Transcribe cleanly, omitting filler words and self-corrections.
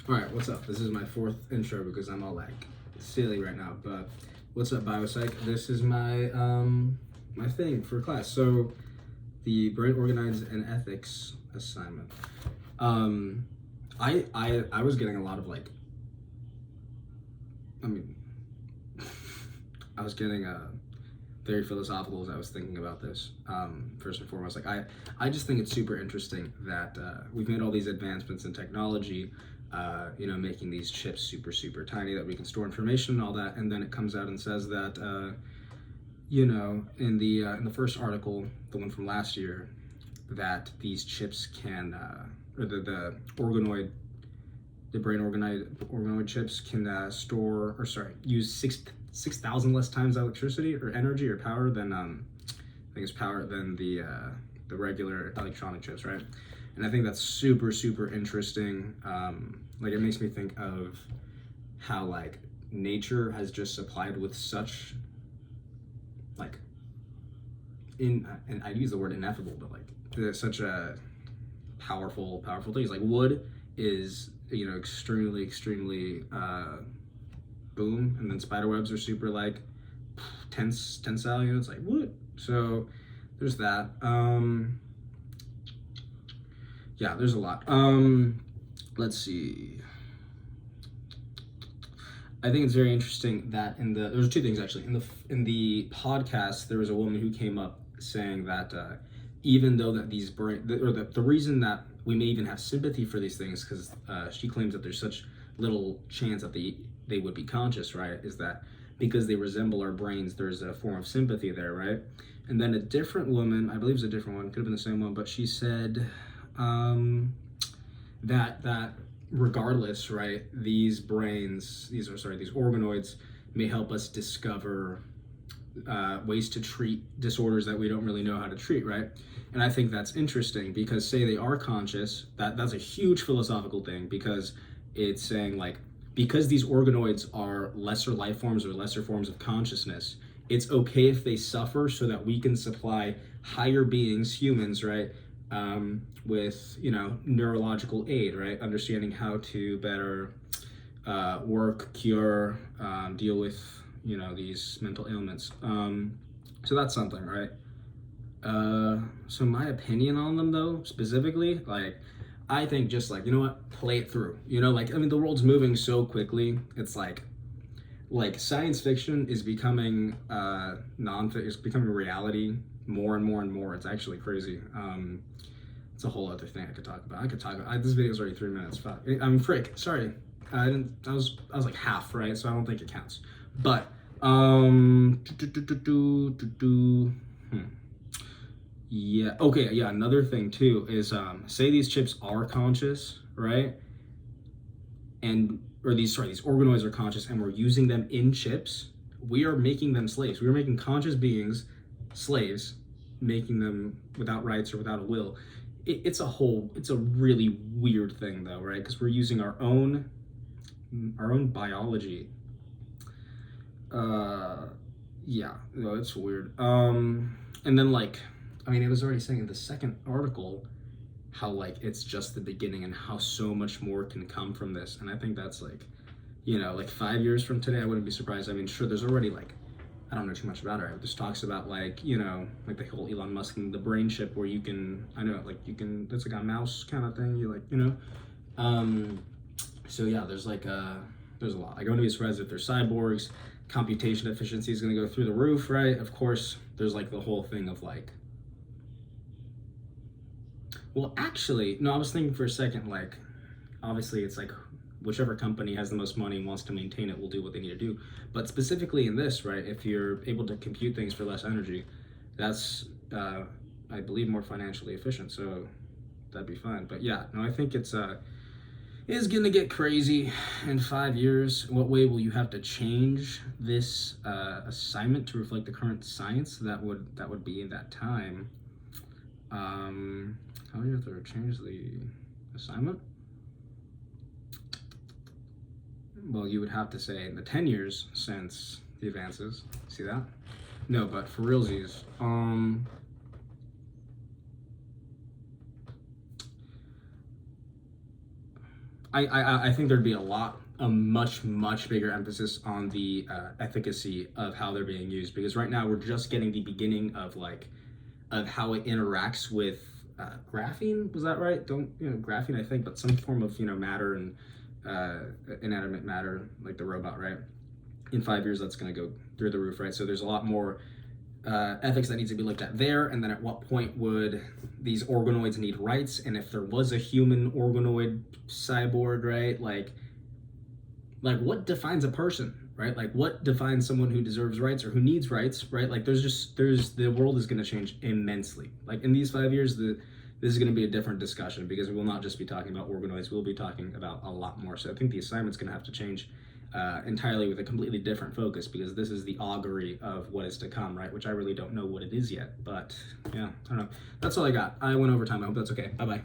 Alright, what's up? This is my fourth intro because I'm all like silly right now, but what's up, PSYC? This is my my thing for class. So the brain organoids and ethics assignment. I was getting a lot of like I mean I was getting very philosophical as I was thinking about this. First and foremost, like I just think it's super interesting that we've made all these advancements in technology, making these chips super tiny that we can store information and all that, and then it comes out and says that, in the first article, the one from last year, that these chips can, or the organoid, the brain organoid chips can use 6,000 less times electricity or energy or power than I think it's power than the regular electronic chips, right? And I think that's super interesting. Like it makes me think of how like nature has just supplied with such like and I use the word ineffable, but like there's such a powerful things. Like wood is extremely boom, and then spider webs are super like tensile units like wood. So there's that. Yeah, there's a lot. Let's see. I think it's very interesting that there's two things actually. In the podcast, there was a woman who came up saying that even though that the reason that we may even have sympathy for these things, because she claims that there's such little chance that they would be conscious, right? Is that because they resemble our brains, there's a form of sympathy there, right? And then a different woman, I believe it was a different one, could have been the same one, but she said that regardless, right, these organoids may help us discover ways to treat disorders that we don't really know how to treat, right? And I think that's interesting because say they are conscious, that's a huge philosophical thing, because it's saying like, because these organoids are lesser life forms or lesser forms of consciousness, it's okay if they suffer so that we can supply higher beings, humans, right, with neurological aid, right, understanding how to better work, cure, deal with these mental ailments. So that's something, right? So my opinion on them though, specifically, like I think just like, play it through, the world's moving so quickly. It's like science fiction is becoming it's becoming reality more and more. It's actually crazy. It's a whole other thing I could talk about. This video's already 3 minutes. Fuck. I'm frick. Sorry. I was like half, right? So I don't think it counts. But yeah. Okay. Yeah. Another thing too is say these chips are conscious, right? These organoids are conscious, and we're using them in chips. We are making them slaves. We are making conscious beings slaves, making them without rights or without a will. It's a really weird thing though, right? Because we're using our own biology. Yeah, no, it's weird. And then it was already saying in the second article how like it's just the beginning and how so much more can come from this. And I think that's like 5 years from today, I wouldn't be surprised. I mean, sure, there's already I don't know too much about it. It just talks about like the whole Elon Musk and the brain chip where it's like a mouse kind of thing. So yeah, there's a lot. I wouldn't be surprised if they're cyborgs. Computation efficiency is going to go through the roof, right? Of course, there's like the whole thing of like, well, actually, no, I was thinking for a second, like, obviously it's like whichever company has the most money and wants to maintain it will do what they need to do. But specifically in this, right, if you're able to compute things for less energy, that's, I believe, more financially efficient. So that'd be fine. But yeah, no, I think it's gonna get crazy in 5 years. What way will you have to change this assignment to reflect the current science that would be in that time? How do you have to change the assignment? Well, you would have to say in the 10 years since the advances. See that? No, but for realsies, I think there'd be a much bigger emphasis on the efficacy of how they're being used, because right now we're just getting the beginning of how it interacts with graphene. Was that right? Don't graphene, I think, but some form of matter and inanimate matter, like the robot, right? In 5 years, that's going to go through the roof, right? So there's a lot more ethics that needs to be looked at there. And then at what point would these organoids need rights? And if there was a human organoid cyborg, right? Like what defines a person, right? Like what defines someone who deserves rights or who needs rights, right? Like the world is going to change immensely. Like in these 5 years, this is going to be a different discussion, because we will not just be talking about organoids. We'll be talking about a lot more. So I think the assignment's going to have to change entirely with a completely different focus, because this is the augury of what is to come, right? Which I really don't know what it is yet. But yeah, I don't know. That's all I got. I went over time. I hope that's okay. Bye-bye.